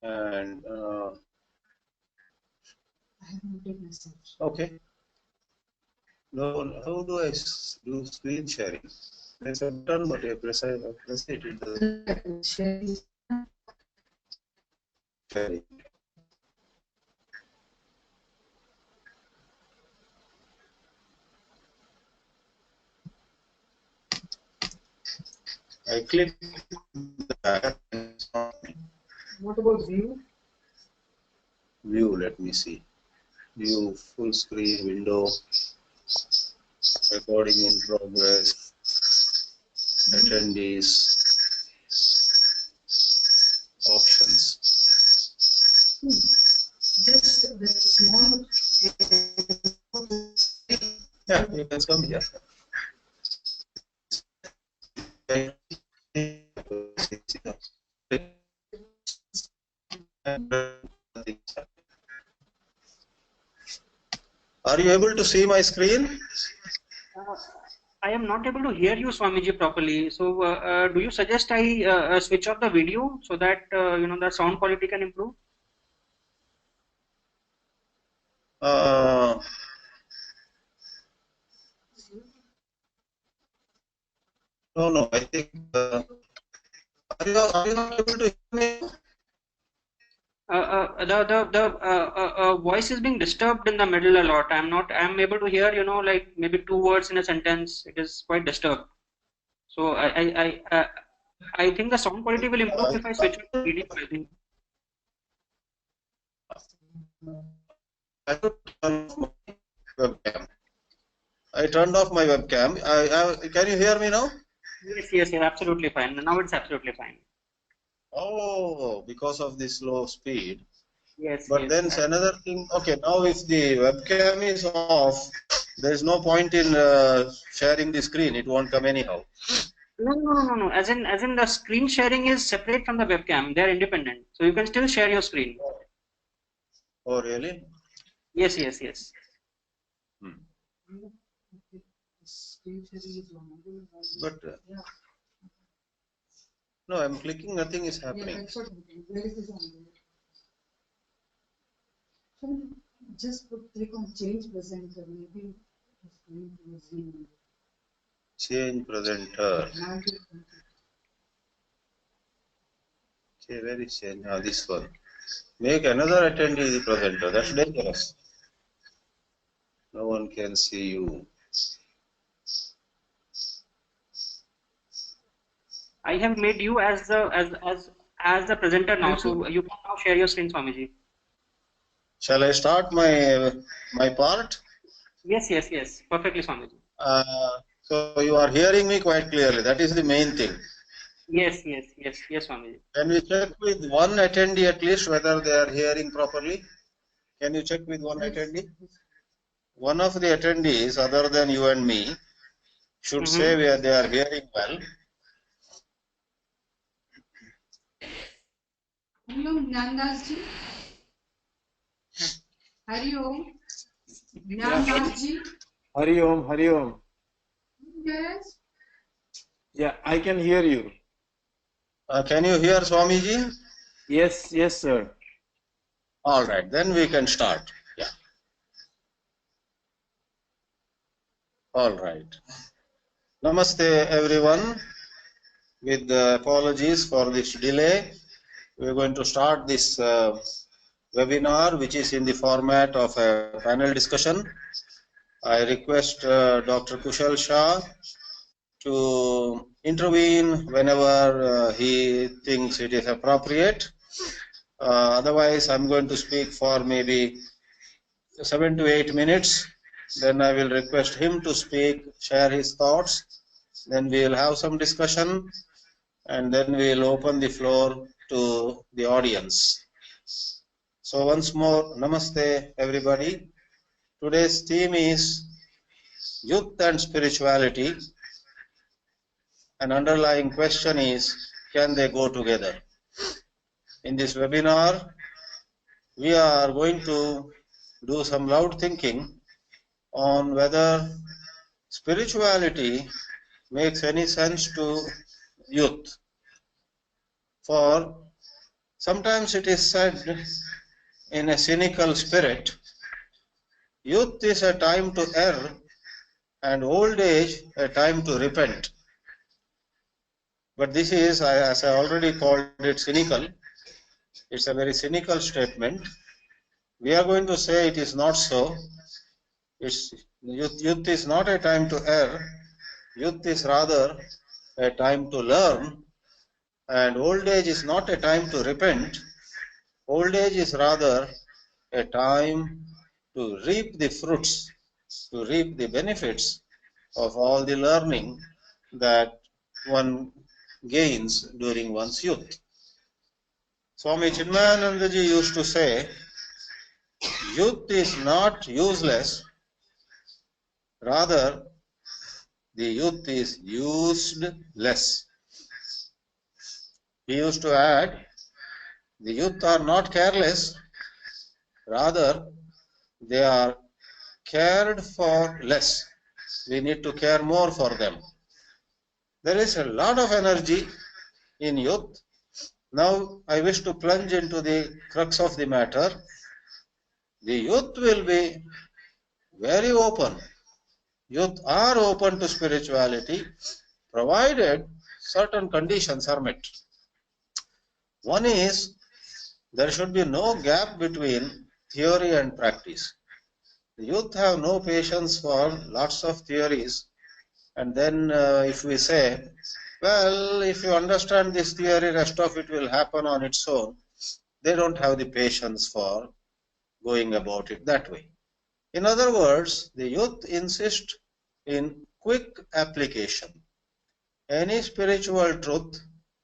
And okay. No, how do I do screen sharing? There's a button, but I press it. It doesn't. Sharing. I click that. What about view? View, let me see. View full screen window. Recording in progress. Attendees. Options. Just the small. Yeah, you can come here. Are you able to see my screen? I am not able to hear you, Swamiji, properly. So, do you suggest I switch off the video so that the sound quality can improve? No, I think. Are you not able to hear me? The voice is being disturbed in the middle a lot. I'm able to hear, like maybe 2 words in a sentence. It is quite disturbed. So I think the sound quality will improve if I switch off the video, I think. I turned off my webcam. Can you hear me now? Yes, absolutely fine. Now it's absolutely fine. Oh, because of this low speed. Yes. But then another thing. Okay, now if the webcam is off, there is no point in sharing the screen. It won't come anyhow. No. As in the screen sharing is separate from the webcam. They are independent. So you can still share your screen. Oh, really? Yes. But no, I'm clicking. Nothing is happening. Just click on change presenter. Maybe change presenter. Okay, where is change? This one. Make another attendee the presenter. That's dangerous. No one can see you. I have made you as the presenter now, so you can now share your screen, Swamiji. Shall I start my part? Yes. Perfectly, Swamiji. So you are hearing me quite clearly. That is the main thing. Yes, Swamiji. Can we check with one attendee at least whether they are hearing properly? Can you check with one attendee? One of the attendees, other than you and me, should say where they are hearing well. Hariom, Nandasji. Hariom. Nandasji. Hariom. Yes. Yeah, I can hear you. Can you hear Swamiji? Yes, sir. All right, then we can start. Yeah. All right. Namaste, everyone. With apologies for this delay, we are going to start this webinar, which is in the format of a panel discussion. I request Dr. Kushal Shah to intervene whenever he thinks it is appropriate. Otherwise, I'm going to speak for maybe 7 to 8 minutes. Then I will request him to speak, share his thoughts. Then we will have some discussion, and then we will open the floor to the audience. So once more, namaste, everybody. Today's theme is youth and spirituality. An underlying question is, can they go together? In this webinar, we are going to do some loud thinking on whether spirituality makes any sense to youth. For Sometimes it is said in a cynical spirit, youth is a time to err and old age a time to repent. But this is, as I already called it, cynical. It's a very cynical statement. We are going to say it is not so. Youth is not a time to err. Youth is rather a time to learn. And old age is not a time to repent. Old age is rather a time to reap the fruits, to reap the benefits of all the learning that one gains during one's youth. Swami Chidananda used to say, youth is not useless, rather the youth is useless. He used to add, the youth are not careless, rather they are cared for less. We need to care more for them. There is a lot of energy in youth. Now I wish to plunge into the crux of the matter. The youth will be very open. Youth are open to spirituality, provided certain conditions are met. One is, there should be no gap between theory and practice. The youth have no patience for lots of theories, and then if we say, well, if you understand this theory, rest of it will happen on its own, they don't have the patience for going about it that way. In other words, the youth insist in quick application. Any spiritual truth,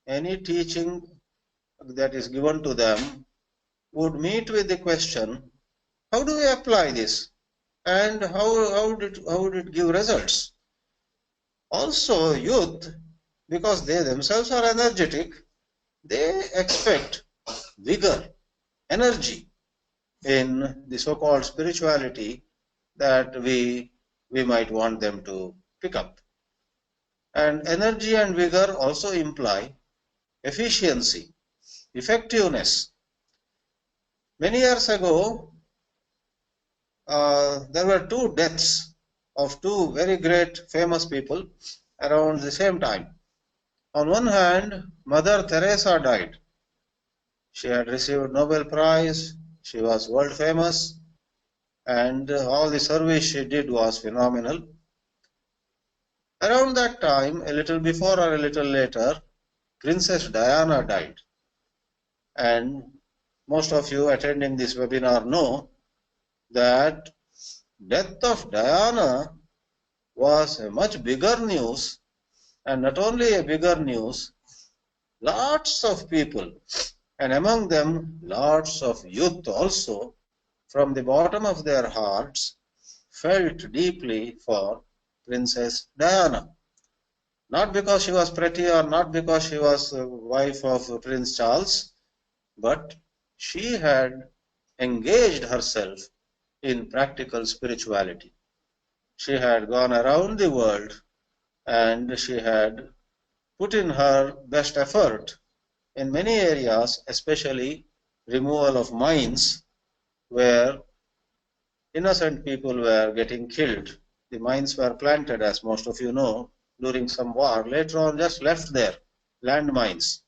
any teaching that is given to them would meet with the question, how do we apply this? And how would it give results? Also, youth, because they themselves are energetic, they expect vigor, energy in the so-called spirituality that we might want them to pick up. And energy and vigor also imply efficiency, effectiveness. Many years ago, there were two deaths of two very great famous people around the same time. On one hand, Mother Teresa died. She had received Nobel Prize, she was world famous, and all the service she did was phenomenal. Around that time, a little before or a little later, Princess Diana died. And most of you attending this webinar know that death of Diana was a much bigger news, and not only a bigger news, lots of people, and among them lots of youth also, from the bottom of their hearts, felt deeply for Princess Diana. Not because she was pretty or not because she was the wife of Prince Charles, but she had engaged herself in practical spirituality. She had gone around the world and she had put in her best effort in many areas, especially removal of mines where innocent people were getting killed. The mines were planted, as most of you know, during some war, later on just left there, landmines.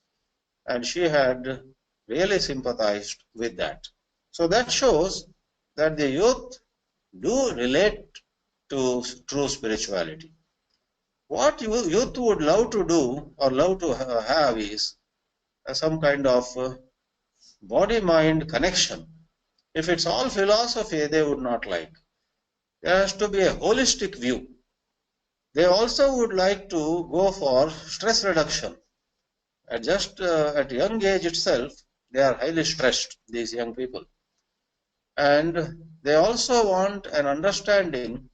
And she had really sympathized with that. So that shows that the youth do relate to true spirituality. What youth would love to do or love to have is some kind of body-mind connection. If it's all philosophy, they would not like. There has to be a holistic view. They also would like to go for stress reduction. At young age itself, they are highly stressed, these young people. And they also want an understanding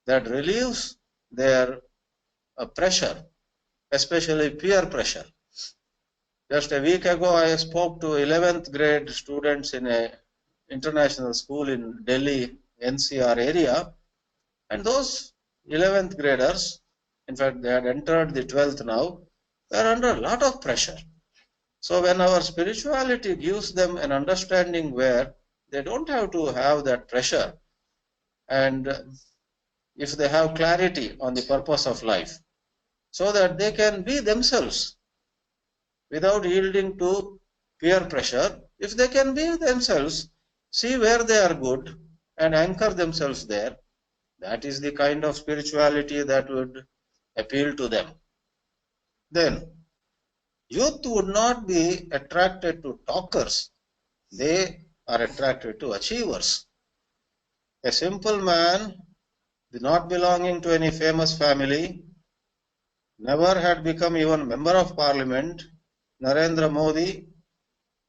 that relieves their pressure, especially peer pressure. Just a week ago, I spoke to 11th grade students in an international school in Delhi, NCR area, and those 11th graders, in fact, they had entered the 12th now, were under a lot of pressure. So when our spirituality gives them an understanding where they don't have to have that pressure, and if they have clarity on the purpose of life, so that they can be themselves without yielding to peer pressure, if they can be themselves, see where they are good and anchor themselves there, that is the kind of spirituality that would appeal to them. Then youth would not be attracted to talkers, they are attracted to achievers. A simple man, not belonging to any famous family, never had become even member of parliament, Narendra Modi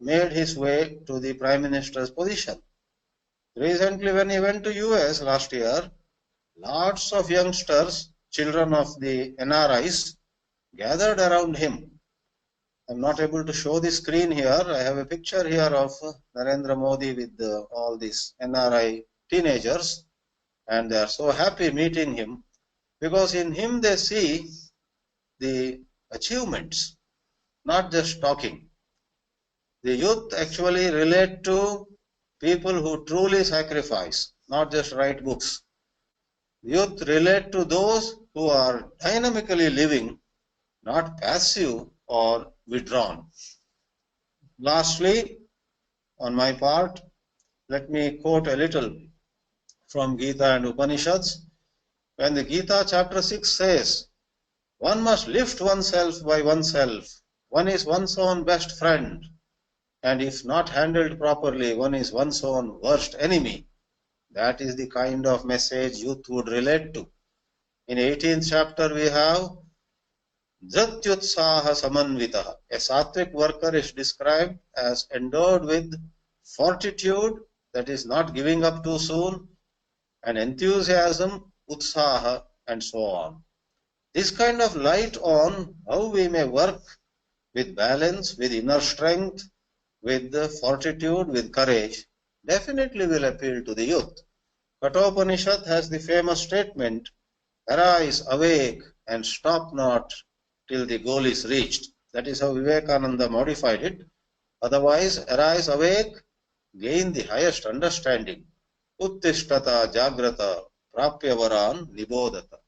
made his way to the prime minister's position. Recently, when he went to US last year, lots of youngsters, children of the NRIs, gathered around him. I'm not able to show the screen here. I have a picture here of Narendra Modi with all these NRI teenagers, and they are so happy meeting him because in him they see the achievements, not just talking. The youth actually relate to people who truly sacrifice, not just write books. Youth relate to those who are dynamically living, not passive or withdrawn. Lastly, on my part, let me quote a little from Gita and Upanishads. When the Gita chapter 6 says, one must lift oneself by oneself, one is one's own best friend, and if not handled properly, one is one's own worst enemy. That is the kind of message youth would relate to. In 18th chapter we have Dhatyutsaha Samanvitaha. A sattvic worker is described as endowed with fortitude, that is not giving up too soon, and enthusiasm, utsaha, and so on. This kind of light on how we may work with balance, with inner strength, with fortitude, with courage, definitely will appeal to the youth. Kathopanishad has the famous statement, arise, awake, and stop not till the goal is reached. That is how Vivekananda modified it. Otherwise, arise, awake, gain the highest understanding. Uttishtata jagrata prapyavaran nibodhata.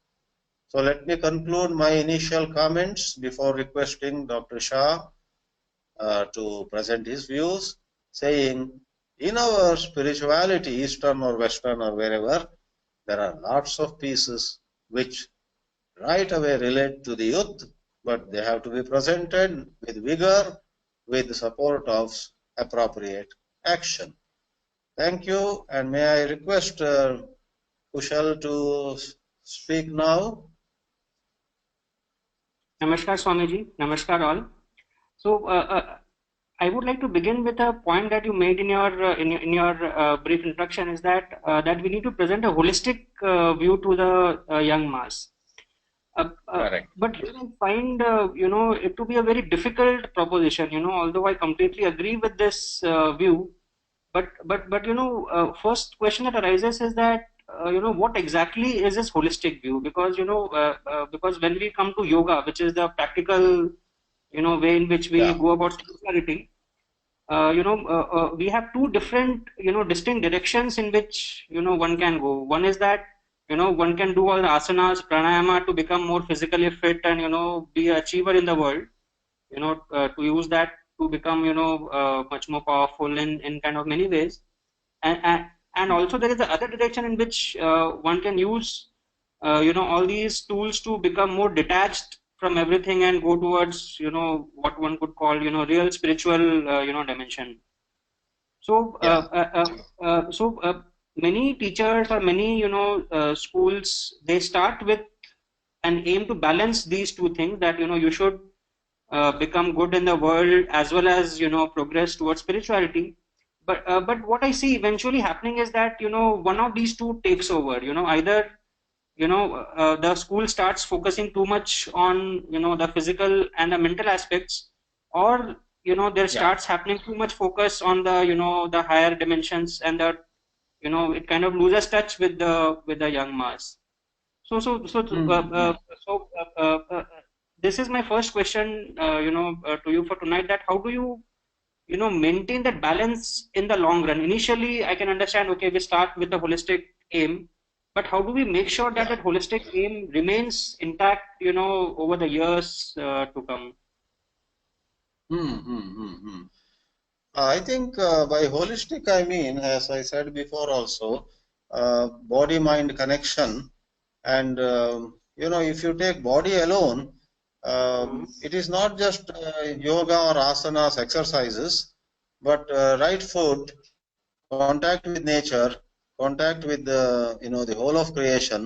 So let me conclude my initial comments before requesting Dr. Shah to present his views, saying, in our spirituality, Eastern or Western or wherever, there are lots of pieces which right away relate to the youth, but they have to be presented with vigor, with the support of appropriate action. Thank you, and may I request Kushal to speak now? Namaskar, Swamiji. Namaskar, all. So, I would like to begin with a point that you made in your brief introduction, is that that we need to present a holistic view to the young mass. Correct. But I find it to be a very difficult proposition. Although I completely agree with this view, but first question that arises is that what exactly is this holistic view? Because because when we come to yoga, which is the practical way in which we Yeah. go about spirituality, we have two different distinct directions in which one can go. One is that one can do all the asanas, pranayama to become more physically fit and be an achiever in the world. To use that to become much more powerful in kind of many ways, and also there is the other direction in which one can use all these tools to become more detached from everything and go towards what one could call real spiritual dimension. So many teachers or many schools, they start with an aim to balance these two things, that you should become good in the world as well as progress towards spirituality. But what I see eventually happening is that one of these two takes over. Either the school starts focusing too much on the physical and the mental aspects, or there starts happening too much focus on the the higher dimensions, and the it kind of loses touch with the young mass. So this is my first question, to you for tonight, that how do you, maintain that balance in the long run? Initially, I can understand, okay, we start with the holistic aim, but how do we make sure that Yeah. that holistic aim remains intact, over the years to come? Hmm, hmm, hmm, hmm. I think by holistic, I mean, as I said before also, body-mind connection. And, if you take body alone, Mhm. it is not just yoga or asanas exercises, but right food, contact with nature, contact with the whole of creation.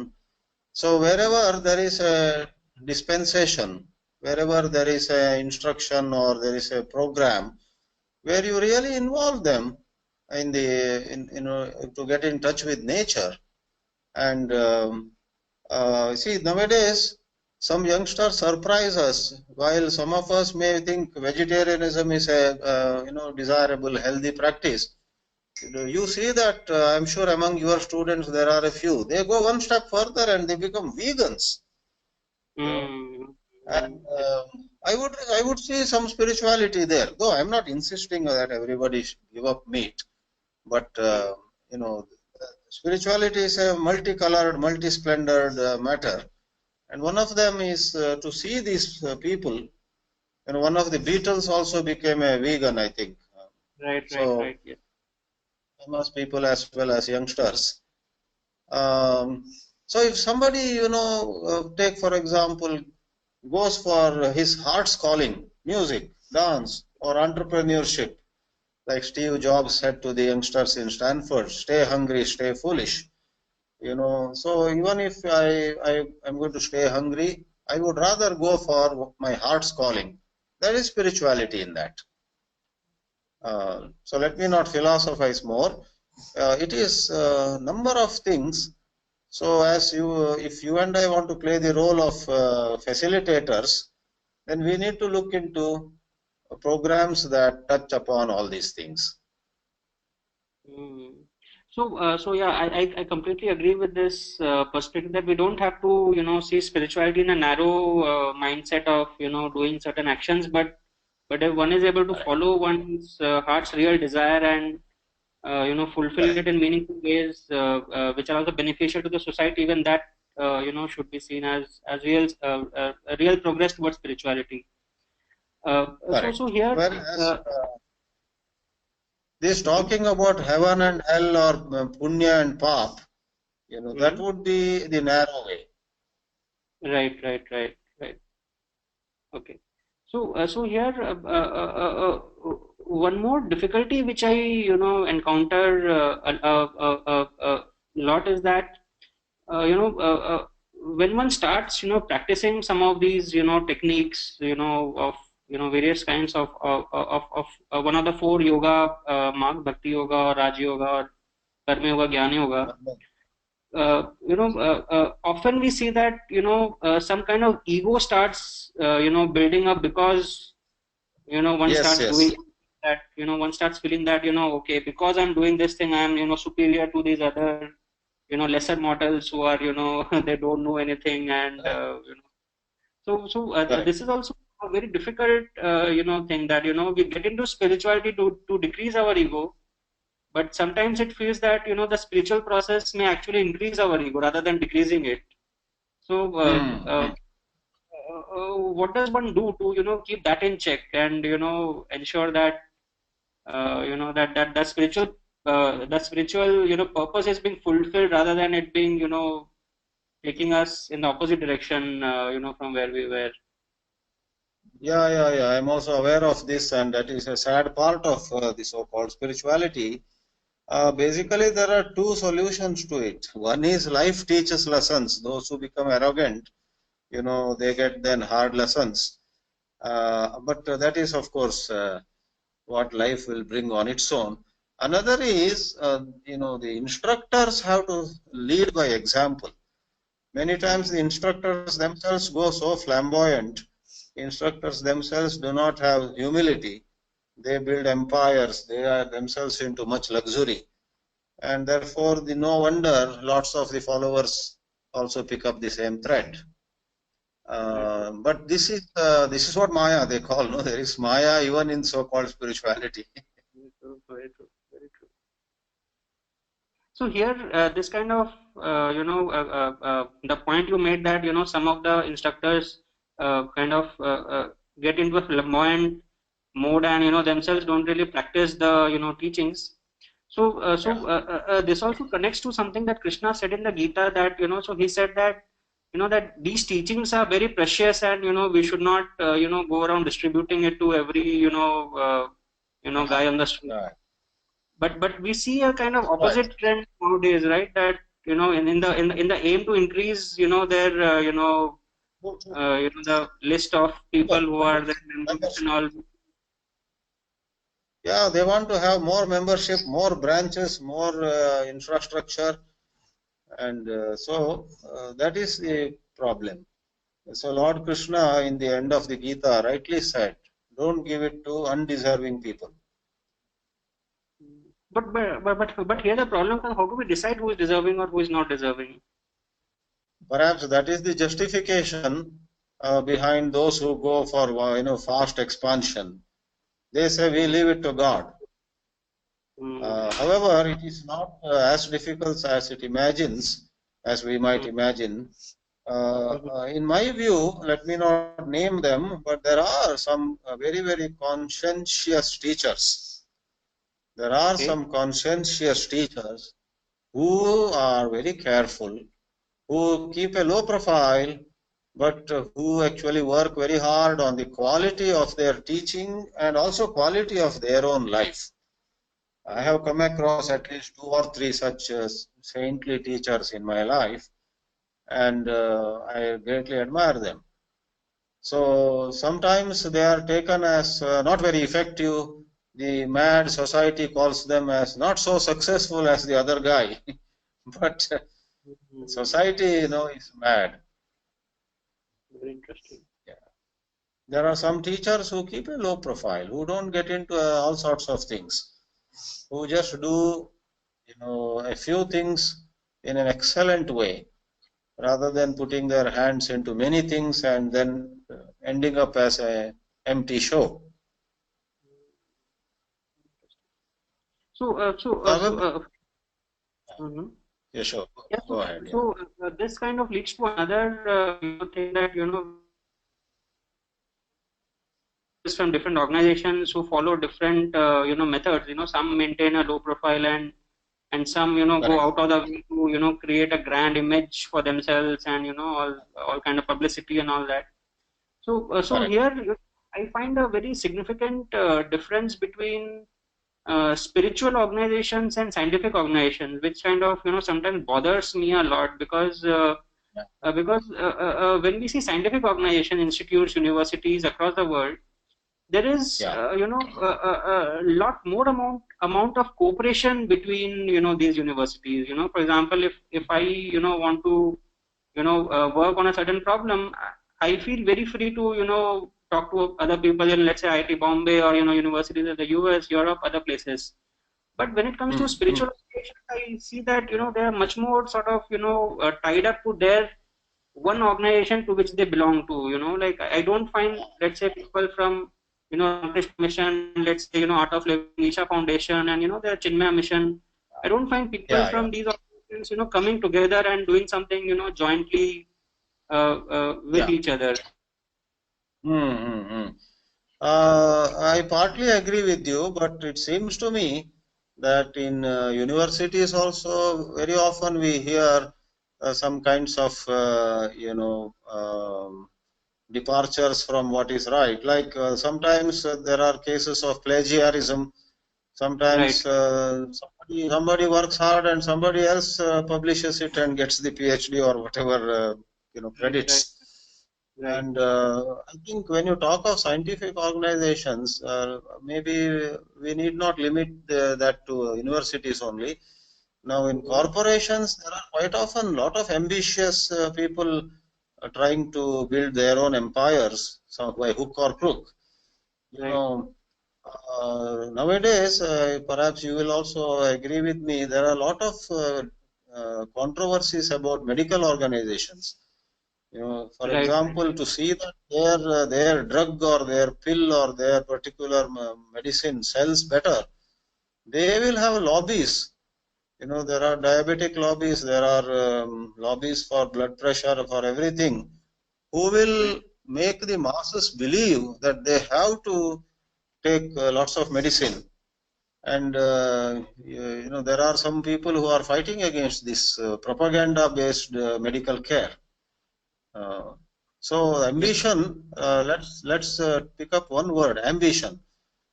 So wherever there is a dispensation, wherever there is a instruction or there is a program, where you really involve them to get in touch with nature. And see, nowadays some youngsters surprise us, while some of us may think vegetarianism is a desirable healthy practice. You see that I'm sure among your students there are a few, they go one step further and they become vegans, you know. Mm. And Mm. I would see some spirituality there, though I'm not insisting that everybody should give up meat. But Mm. spirituality is a multicolored, multi-splendored matter, and one of them is to see these people. And one of the Beatles also became a vegan, I think. Right, right, So right. Yes. famous people as well as youngsters. Um, so if somebody, take for example, goes for his heart's calling, music, dance, or entrepreneurship, like Steve Jobs said to the youngsters in Stanford, stay hungry, stay foolish. So even if I am going to stay hungry, I would rather go for my heart's calling. There is spirituality in that. So let me not philosophize more. It is a number of things. So if you and I want to play the role of facilitators, then we need to look into programs that touch upon all these things. Mm. So yeah, I completely agree with this perspective that we don't have to, see spirituality in a narrow mindset of, doing certain actions, but if one is able to Correct. follow one's heart's real desire and, fulfill Correct. it in meaningful ways, which are also beneficial to the society, even that, should be seen as a real progress towards spirituality. So Correct. here, Whereas uh, this mhm, talking about heaven and hell or punya and pap, that mhm. would be the narrow way. Right, right, right, right. Okay. So here, one more difficulty which I, encounter a lot is that, when one starts, practicing some of these, techniques, of, various kinds of one of the four yoga mark, Bhakti Yoga or Raj Yoga or Karma Yoga, Jnana Yoga. Often we see that, some kind of ego starts, building up because, one Yes, starts doing yes. that, one starts feeling that, okay, because I'm doing this thing, I'm, superior to these other, lesser mortals who are, they don't know anything. And, Correct. this Correct. is also a very difficult, thing that, we get into spirituality to decrease our ego, but sometimes it feels that, the spiritual process may actually increase our ego rather than decreasing it. So Hmm. Hmm. what does one do to, keep that in check and, ensure that, that spiritual, purpose is being fulfilled rather than it being, taking us in the opposite direction, from where we were. Yeah, yeah, yeah. I'm also aware of this, and that is a sad part of the so-called spirituality. Basically, there are two solutions to it. One is life teaches lessons. Those who become arrogant, they get then hard lessons. But that is, of course, what life will bring on its own. Another is, the instructors have to lead by example. Many times the Mm. instructors themselves go so flamboyant. Instructors themselves do not have humility. They build empires. They are themselves into much luxury. And therefore, no wonder lots of the followers also pick up the same thread. But this is what Maya they call. No, there is Maya even in so-called spirituality. Very true, very true, very true. So here, this kind of, the point you made that, some of the instructors kind of get into a flamboyant mode and, themselves don't really practice the, teachings. So, this also connects to something that Krishna said in the Gita that, so he said that, that these teachings are very precious and, we should not, go around distributing it to every, guy on the street. Right. But we see a kind of opposite trend nowadays, right? That in the aim to increase their the list of people who are their members and all. Yeah, they want to have more membership, more branches, more infrastructure, and so that is the problem. So Lord Krishna in the end of the Gita rightly said, don't give it to undeserving people. But here the problem is, how do we decide who is deserving or who is not deserving? Perhaps that is the justification behind those who go for fast expansion. They say we leave it to God. However, it is not as difficult as it imagines, as we might imagine. In my view, let me not name them, but there are some very, very conscientious teachers. There are some conscientious teachers who are very careful, who keep a low profile, but who actually work very hard on the quality of their teaching and also quality of their own life. I have come across at least 2 or 3 such saintly teachers in my life, and I greatly admire them. So sometimes they are taken as not very effective. The mad society calls them as not so successful as the other guy. But society, is mad. Very interesting. Yeah. There are some teachers who keep a low profile, who don't get into all sorts of things, who just do, a few things in an excellent way, rather than putting their hands into many things and then ending up as a empty show. Yeah, sure. Yeah, Go ahead. Yeah. So this kind of leads to another thing that from different organizations who follow different methods. Some maintain a low profile and some go out of the way to create a grand image for themselves and all kind of publicity and all that. So here I find a very significant difference between spiritual organizations and scientific organizations, which kind of sometimes bothers me a lot because when we see scientific organization, institutes, universities across the world, there is a lot more amount of cooperation between these universities. For example, if I want to work on a certain problem, I feel very free to talk to other people in, let's say, IIT Bombay or universities in the US, Europe, other places. But when it comes to spiritual organizations, I see that they are much more sort of tied up to their one organization to which they belong to. Like I don't find, let's say, people from Krishna Mission, let's say Art of Living, Isha Foundation, and the Chinmaya Mission. I don't find people from these organizations coming together and doing something jointly with each other. I partly agree with you, but it seems to me that in universities also very often we hear some kinds of departures from what is right. Like sometimes there are cases of plagiarism. Sometimes somebody works hard and somebody else publishes it and gets the PhD or whatever credits. And I think when you talk of scientific organizations, maybe we need not limit that to universities only. Now in corporations, there are quite often a lot of ambitious people trying to build their own empires, some by hook or crook. Nowadays, perhaps you will also agree with me, there are a lot of controversies about medical organizations. For Right. example, to see that their drug or their pill or their particular medicine sells better, they will have lobbies. There are diabetic lobbies, there are lobbies for blood pressure, for everything, who will make the masses believe that they have to take lots of medicine. And there are some people who are fighting against this propaganda-based medical care. So ambition, let's pick up one word: ambition,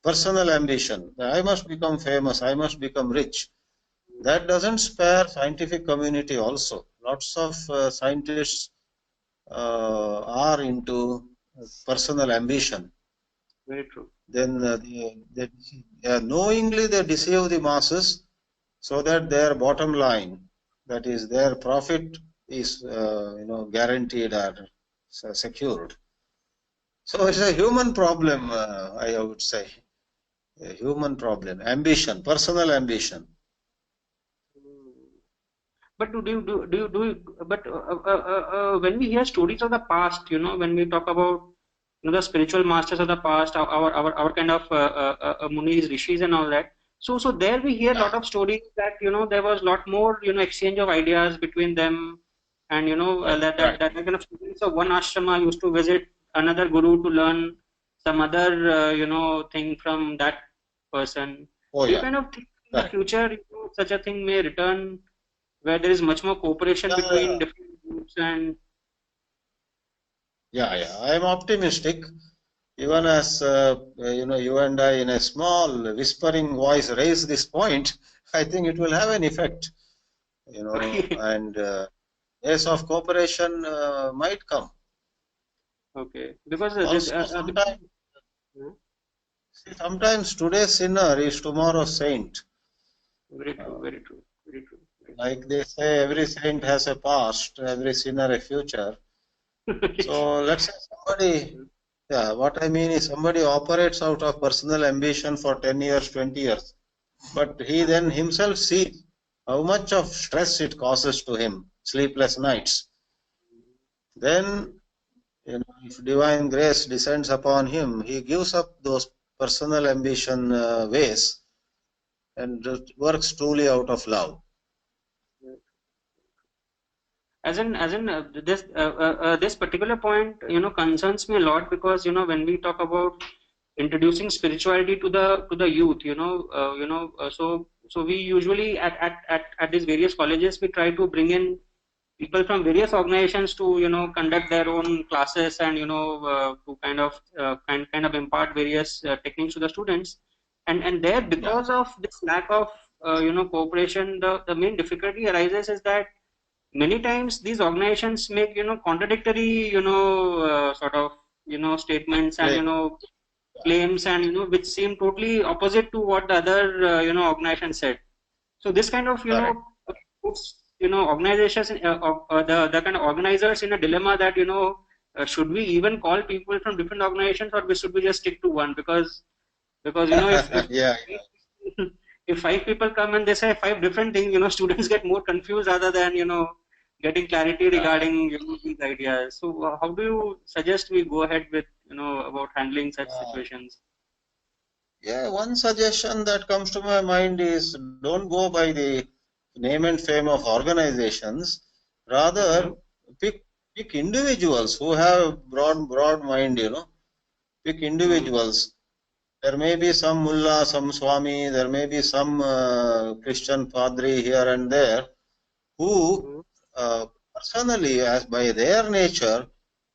personal ambition. I must become famous, I must become rich. That doesn't spare scientific community also. Lots of scientists are into personal ambition. Very true. Then knowingly they deceive the masses so that their bottom line, that is their profit, is guaranteed or secured. So it's a human problem, I would say, a human problem, ambition, personal ambition. But when we hear stories of the past, when we talk about the spiritual masters of the past, our kind of munis, rishis, and all that. So there we hear a lot of stories that there was a lot more exchange of ideas between them, and that kind of students of one ashrama used to visit another guru to learn some other thing from that person. Oh Do you yeah, kind of think in the correct. future such a thing may return, where there is much more cooperation between different groups and Yeah. I am optimistic. Even as you and I, in a small whispering voice, raise this point, I think it will have an effect. okay. And days of cooperation might come. Okay, because Also, Hmm, sometimes today's sinner is tomorrow's saint. very true, Uh, very true, very true, like they say, every saint has a past, every sinner a future. very true. So let's say somebody, yeah, what I mean is somebody operates out of personal ambition for 10 years, 20 years, but he then himself sees how much of stress it causes to him, sleepless nights. Then, if divine grace descends upon him, he gives up those personal ambition ways and just works truly out of love. This particular point concerns me a lot, because when we talk about introducing spirituality to the youth, so we usually at these various colleges we try to bring in people from various organizations to conduct their own classes, and to kind of impart various techniques to the students, and there, Yeah, because of this lack of cooperation, the main difficulty arises is that many times these organizations make contradictory sort of statements, and claim. claims, and which seem totally opposite to what the other organization said. So this kind of Correct. puts organizations the kind of organizers in a dilemma that should we even call people from different organizations, or should we just stick to one, because if Yeah, if five people come and they say five different things, students get more confused rather than getting clarity yeah. regarding these ideas. So how do you suggest we go ahead with about handling such Uh, situations? Yeah, one suggestion that comes to my mind is don't go by the name and fame of organizations. Hmm. Rather, pick individuals who have broad mind. Pick Hmm. individuals. There may be some mullah, some swami. There may be some Christian padri here and there who, Hmm. uh, personally, as by their nature,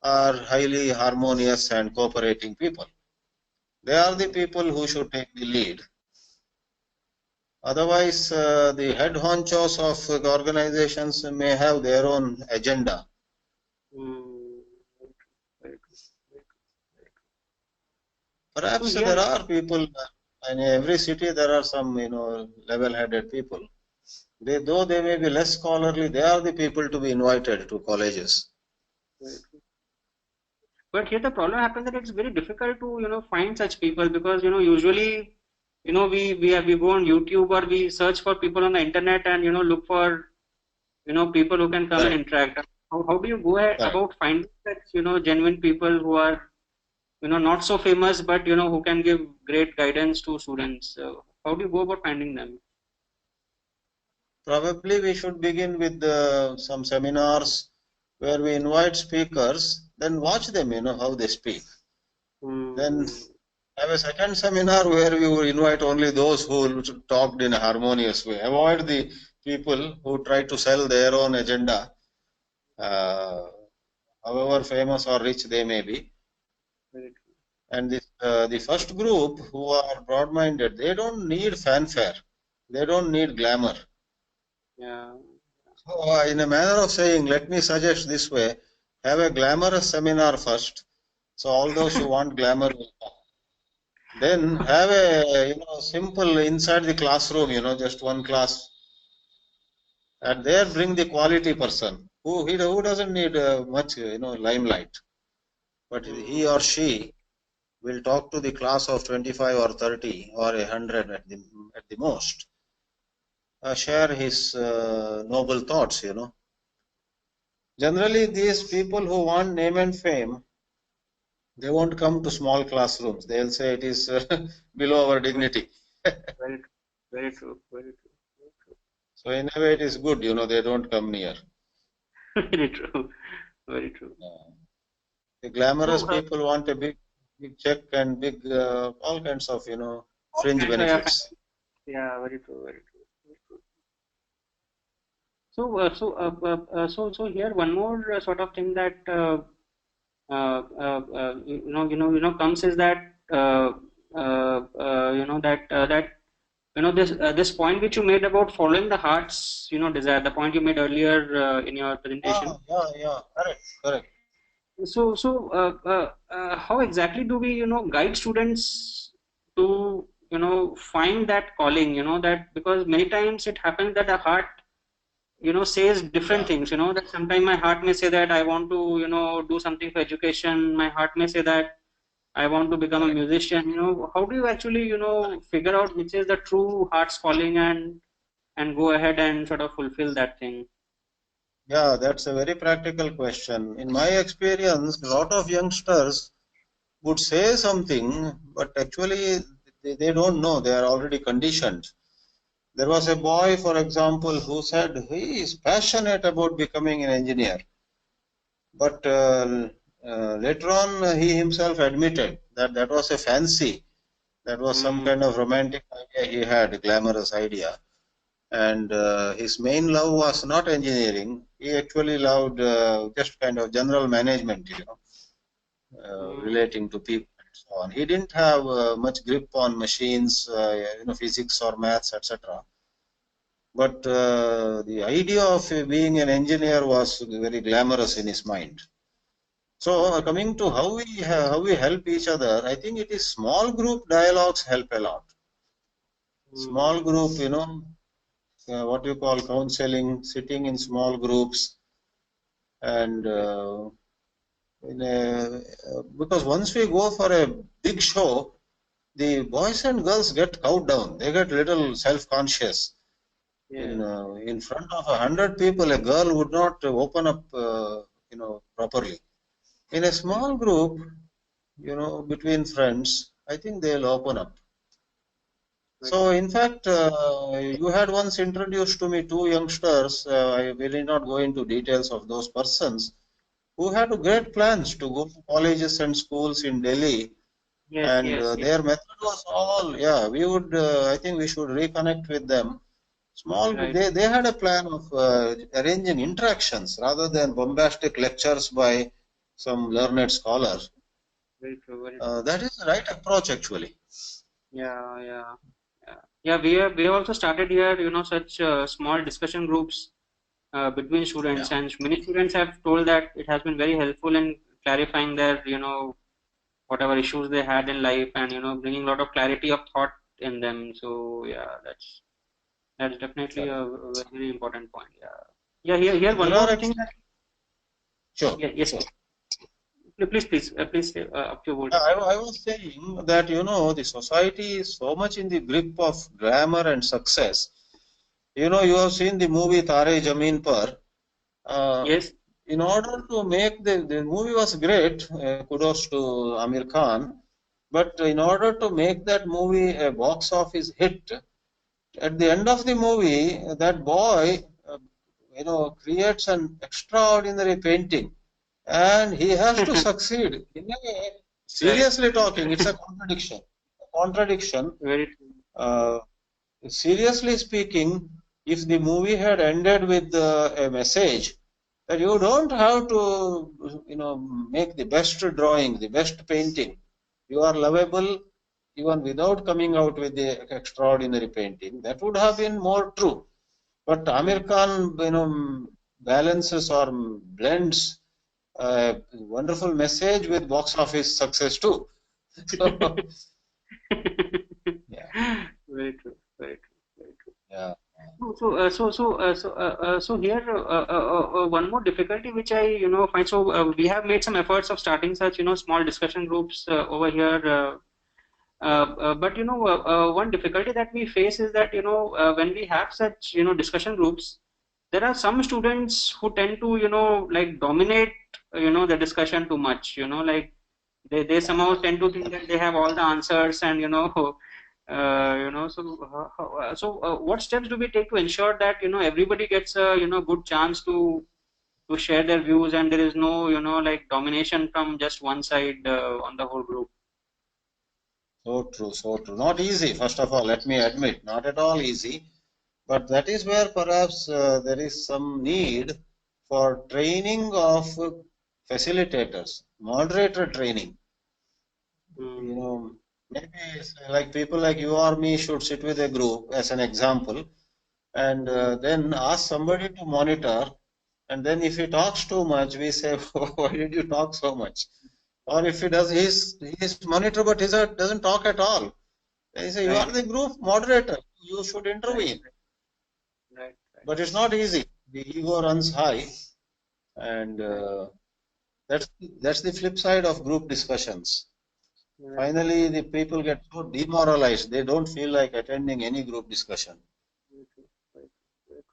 are highly harmonious and cooperating people. They are the people who should take the lead. Otherwise, the head honchos of the organizations may have their own agenda. Hmm. Very true. Very true. Very true. So Perhaps there here, are people in every city. There are some, level-headed people. Though they may be less scholarly, they are the people to be invited to colleges. very true. But here the problem happens that it's very difficult to find such people, because usually we go on YouTube, or we search for people on the internet, and look for people who can come and Correct. interact. how do you go ahead Correct. about finding such, genuine people who are, not so famous, but, who can give great guidance to students? So how do you go about finding them? Probably we should begin with some seminars where we invite speakers, then watch them, how they speak. Then Hmm. have a second seminar where we will invite only those who talked in a harmonious way. Avoid the people who try to sell their own agenda, uh, however famous or rich they may be. Very true. And the first group who are broad-minded, they don't need fanfare. They don't need glamour. Yeah. So, in a manner of saying, let me suggest this way, have a glamorous seminar first. So all those who want glamour will come. Then have a simple inside the classroom, just one class, and there bring the quality person who doesn't need much limelight, but he or Hmm. she will talk to the class of 25 or 30 or 100 at the most, share his noble thoughts. Generally, these people who want name and fame, they won't come to small classrooms. They'll say it is below our dignity. Very true. Very true. Very true. So in a way, it is good, they don't come near. Very true. Very true. The glamorous So, people want a big check and big all kinds of fringe yeah, benefits. yeah, very true. Very true. Very true. So here one more sort of thing that comes is that this point which you made about following the heart's desire, the point you made earlier in your presentation. Yeah, correct. So how exactly do we guide students to find that calling, that because many times it happens that the heart says different Yeah, things, that sometimes my heart may say that I want to do something for education, my heart may say that I want to become a correct. musician. How do you actually figure out which is the true heart's calling and go ahead and sort of fulfill that thing? Yeah, that's a very practical question. In my experience, a lot of youngsters would say something, but actually they don't know. They are already conditioned. There was a boy, for example, who said he is passionate about becoming an engineer. But later on, he himself admitted that that was a fancy. That was some Hmm. kind of romantic idea he had, a glamorous idea. And his main love was not engineering. He actually loved just kind of general management, Hmm. relating to people and so on. He didn't have much grip on machines, physics or maths, etc. But the idea of being an engineer was very glamorous in his mind. So coming to how we help each other, I think it is small group dialogues help a lot. Hmm. Small group, what you call counseling, sitting in small groups, and because once we go for a big show, the boys and girls get cowed down. They get little self-conscious. In Yes. in front of 100 people, a girl would not open up, properly. In a small group, between friends, I think they'll open up. Very So, true. in fact, you had once introduced to me two youngsters. I will not go into details of those persons who had great plans to go to colleges and schools in Delhi, Yes. and Yes. Yes. their method was all, yeah, we would, I think we should reconnect with them. Small, Right. they had a plan of arranging interactions rather than bombastic lectures by some learned scholar. Very true. Very true. That is the right approach, actually. Yeah. Yeah. Yeah. Yeah. We have also started here, such small discussion groups between Yeah, students, and many students have told that it has been very helpful in clarifying their whatever issues they had in life, and bringing a lot of clarity of thought in them. So yeah, that's definitely correct. a very important point. Yeah. Yeah. Here So one there are more thing. actually, sure, Yeah. Yes. sure. Please up your word. I was saying that, the society is so much in the grip of glamour and success. You have seen the movie Tare Zameen Par. Uh, Yes. in order to make the movie was great, kudos to Amir Khan, but in order to make that movie a box office hit, at the end of the movie, that boy, creates an extraordinary painting, and he has to succeed. In a way, Right. seriously talking, it's a contradiction. Contradiction. Very true. Uh, Seriously speaking, if the movie had ended with a message that you don't have to, make the best drawing, the best painting, you are lovable even without coming out with the extraordinary painting, that would have been more true. But Amir Khan, balances or blends a wonderful message with box office success too. So, yeah, Very true. Very true. Very true. yeah. So here one more difficulty which I find. So we have made some efforts of starting such small discussion groups over here. But one difficulty that we face is that when we have such discussion groups, there are some students who tend to like dominate the discussion too much. Like they somehow tend to think that they have all the answers, and what steps do we take to ensure that everybody gets a good chance to share their views, and there is no like domination from just one side on the whole group? So true, so true. Not easy, first of all, let me admit, not at all easy. But that is where perhaps there is some need for training of facilitators, moderator training. You know, maybe it's like people like you or me should sit with a group as an example, and then ask somebody to monitor. And then if he talks too much, we say, why did you talk so much? Or if he does, he's monitor, but he doesn't talk at all. They say, you Right, are the group moderator, you should right, intervene. right, right, But it's not easy. The ego runs high, and right, that's the flip side of group discussions. right, Finally, the people get so demoralized, they don't feel like attending any group discussion. right, right, right.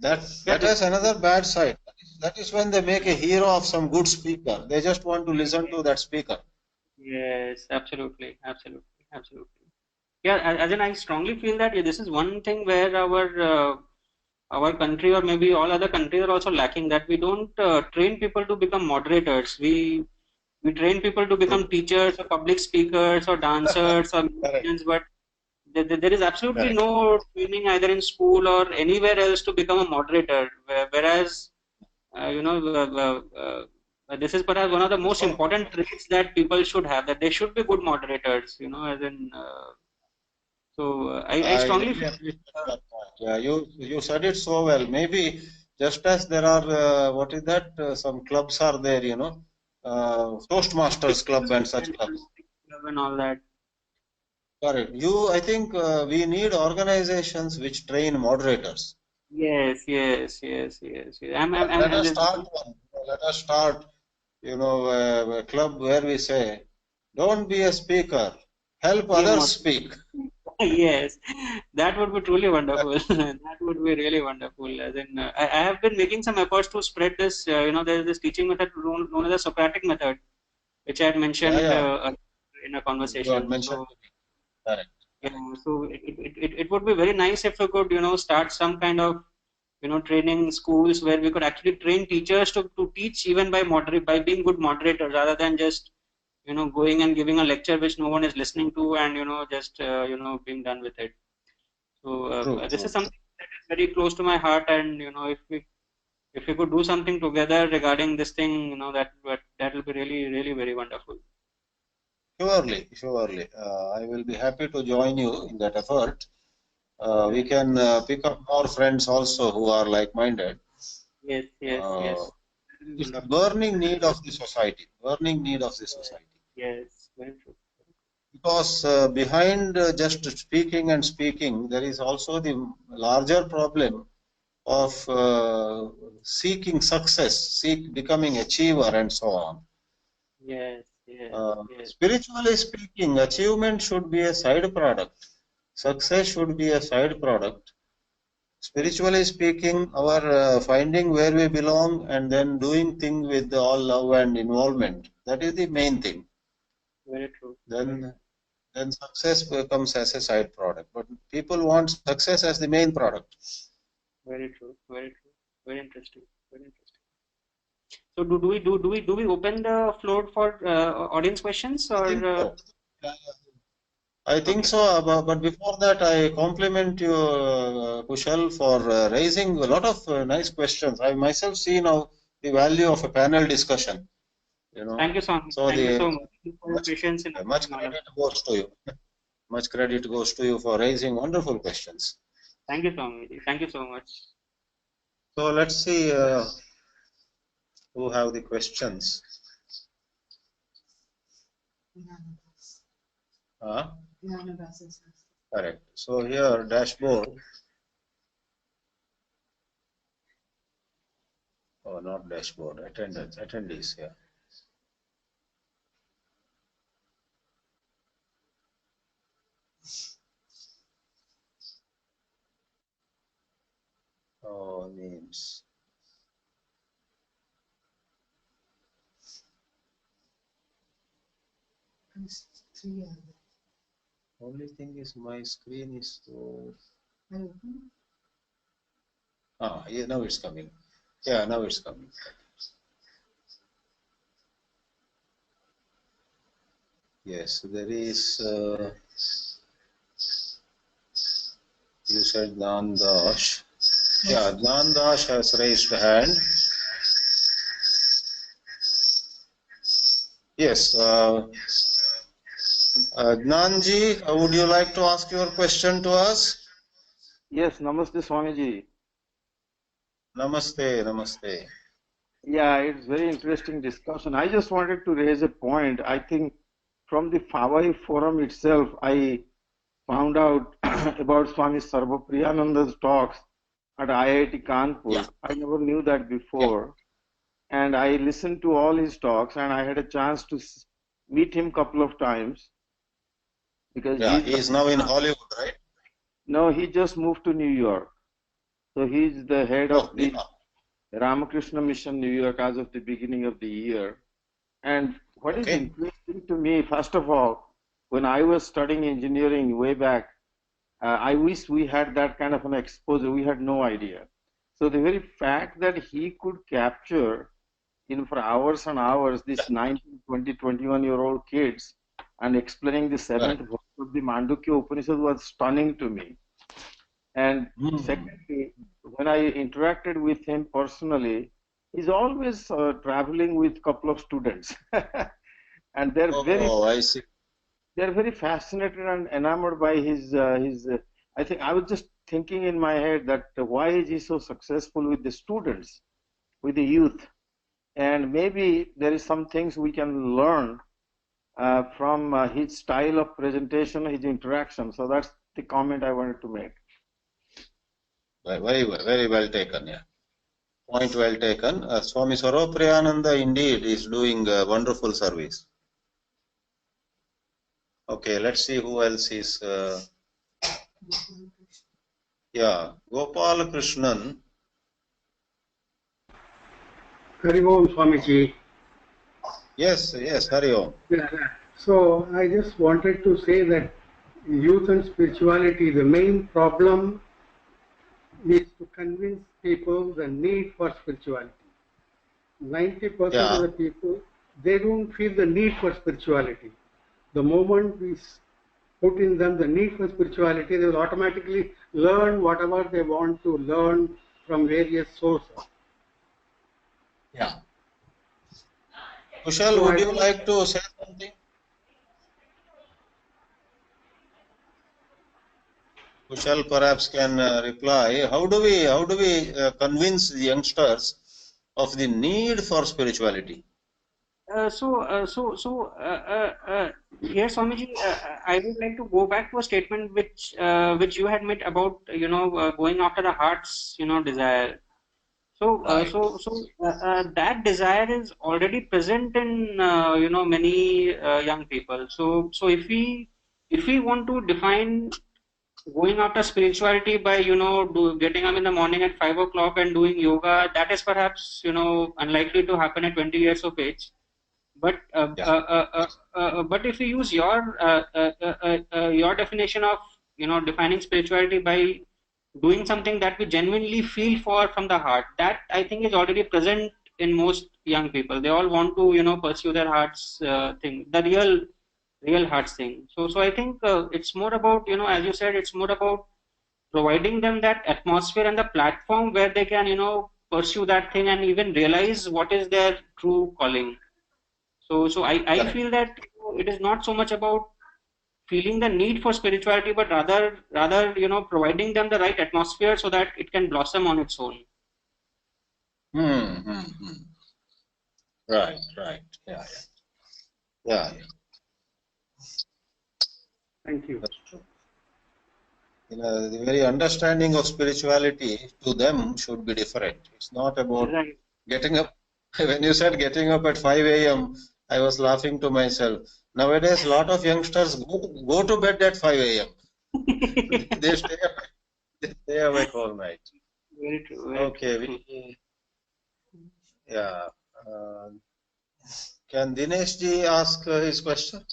That Yeah, that has another bad side. That is when they make a hero of some good speaker. They just want to listen to that speaker. yes, absolutely, absolutely, absolutely. Yeah, as in I strongly feel that this is one thing where our country, or maybe all other countries, are also lacking, that we don't train people to become moderators. We train people to become True. teachers or public speakers or dancers or Correct. musicians, but there is absolutely Correct. no training either in school or anywhere else to become a moderator. Whereas, this is perhaps one of the most So important traits that people should have, that they should be good moderators, as in, I I strongly really feel. appreciate that point. Yeah, you said it so well. Maybe just as there are what is that? Some clubs are there, Toastmasters club and such clubs. And all that. Correct. I think we need organizations which train moderators. Yes, yes, yes, yes, yes. Let us start one. Let us start, a club where we say, don't be a speaker, help Be a others mod. speak. Yes, that would be truly wonderful. That would be really wonderful. As in, I have been making some efforts to spread this. There is this teaching method known as the Socratic method, which I had Yeah, mentioned yeah. in a You had conversation. mentioned So, to me. Correct. so it would be very nice if we could, start some kind of, training schools where we could actually train teachers to teach even by being good moderators, rather than just going and giving a lecture which no one is listening to, and just being done with it. So True, this is true, true. something that is very close to my heart, and if we could do something together regarding this thing, that will be really, really very wonderful. Surely, surely. I will be happy to join you in that effort. We Right. can pick up more friends also who are like-minded. Yes, yes, Uh, yes. That will be it's a wonderful. burning need of the society, burning need of the society. Yes, very true. Because behind just speaking and speaking, there is also the larger problem of seeking success, becoming achiever, and so on. Yes, yes, yes. Spiritually speaking, achievement should be a side product. Success should be a side product. spiritually speaking, our finding where we belong and then doing things with all love and involvement. That is the main thing. Very true. Then success becomes as a side product. But people want success as the main product. Very true. Very true. Very interesting. Very interesting. So do we open the floor for audience questions I or think so. I think okay. so, but before that, I compliment you, Kushal, for raising a lot of nice questions. I myself see now the value of a panel discussion. Thank you, Swami. So Thank you the so much for your patience in much answering all of credit them. goes to you. Much credit goes to you for raising wonderful questions. Thank you, Swami. Thank you so much. So let's see who have the questions. Correct. So here, dashboard. Oh, not dashboard. Attendees. Yeah. Oh, names. Only thing is my screen is so. Yeah, now it's coming. Yeah, now it's coming. Yes, there is. You said Nandash. Yeah, Nandash has raised hand. Yes. Gnanji, would you like to ask your question to us? Yes, Namaste Swamiji. Namaste, namaste. Yeah, it's very interesting discussion. I just wanted to raise a point. I think from the Hawaii forum itself, I found out about Swami Sarvapriyananda's talks at IIT Kanpur. Yeah. I never knew that before. And I listened to all his talks, and I had a chance to meet him a couple of times because Yeah, he is now in Hollywood, right? no, he just moved to New York. So he's the head of the Ramakrishna Mission New York as of the beginning of the year. And what is interesting to me, first of all, when I was studying engineering way back, I wish we had that kind of an exposure. We had no idea. So the very fact that he could capture, for hours and hours, these 19, 20, 21-year-old kids and explaining the seventh verse of the Mandukya Upanishad was stunning to me. And secondly, when I interacted with him personally, he's always traveling with a couple of students. And they're very fascinated and enamored by his I think I was just thinking in my head that why is he so successful with the students, with the youth? And maybe there is some things we can learn from his style of presentation, his interaction. So that's the comment I wanted to make. Very well taken. Yeah, point well taken. Swami Sarvapriyananda indeed is doing a wonderful service. Okay, let's see who else is. Yeah, Gopal Krishnan. Hari Om Swamiji. Yes, Hari Om. Yeah. So I just wanted to say that youth and spirituality, the main problem is to convince people the need for spirituality. 90% of the people, they don't feel the need for spirituality. The moment we put in them the need for spirituality, they will automatically learn whatever they want to learn from various sources. Yeah. Kushal, would you like to say something? Kushal perhaps can reply. How do we convince the youngsters of the need for spirituality? Here, Swamiji, I would like to go back to a statement which you had made about going after the heart's desire. So that desire is already present in many young people. So if we want to define going after spirituality by, getting up in the morning at 5 o'clock and doing yoga, that is perhaps, unlikely to happen at 20 years of age. But but if you use your definition of, defining spirituality by doing something that we genuinely feel for from the heart, that I think is already present in most young people. They all want to, pursue their heart's thing, the real heart's thing. So I think it's more about, as you said, it's more about providing them that atmosphere and the platform where they can, pursue that thing and even realize what is their true calling. So I feel that it is not so much about feeling the need for spirituality, but rather providing them the right atmosphere so that it can blossom on its own. Right. Yeah. Thank you. That's true. The very understanding of spirituality to them should be different. It's not about getting up. When you said getting up at 5 a.m., I was laughing to myself. Nowadays, a lot of youngsters go to bed at 5 a.m. They stay awake all night. Very true. Okay. Yeah. Can Dinesh ji ask his question?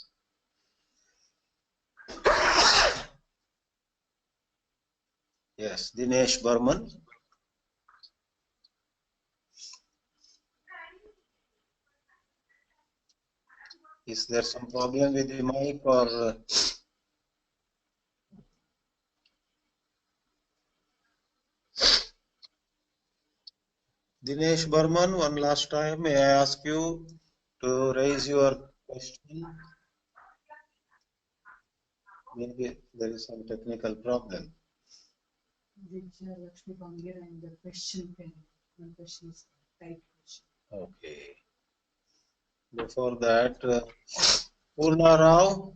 Yes, Dinesh Burman. Is there some problem with the mic or? Dinesh Burman, one last time, may I ask you to raise your question? Maybe there is some technical problem. Lakshmi Bangira and the question can, one question is type question. Okay. Before that, Purna Rao.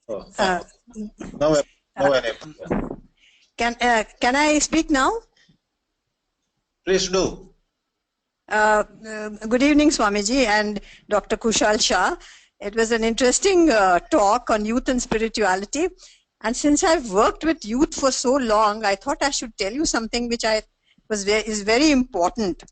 No, Can I speak now? Please do. Good evening, Swamiji and Dr. Kushal Shah. It was an interesting talk on youth and spirituality. And since I've worked with youth for so long, I thought I should tell you something which is very important.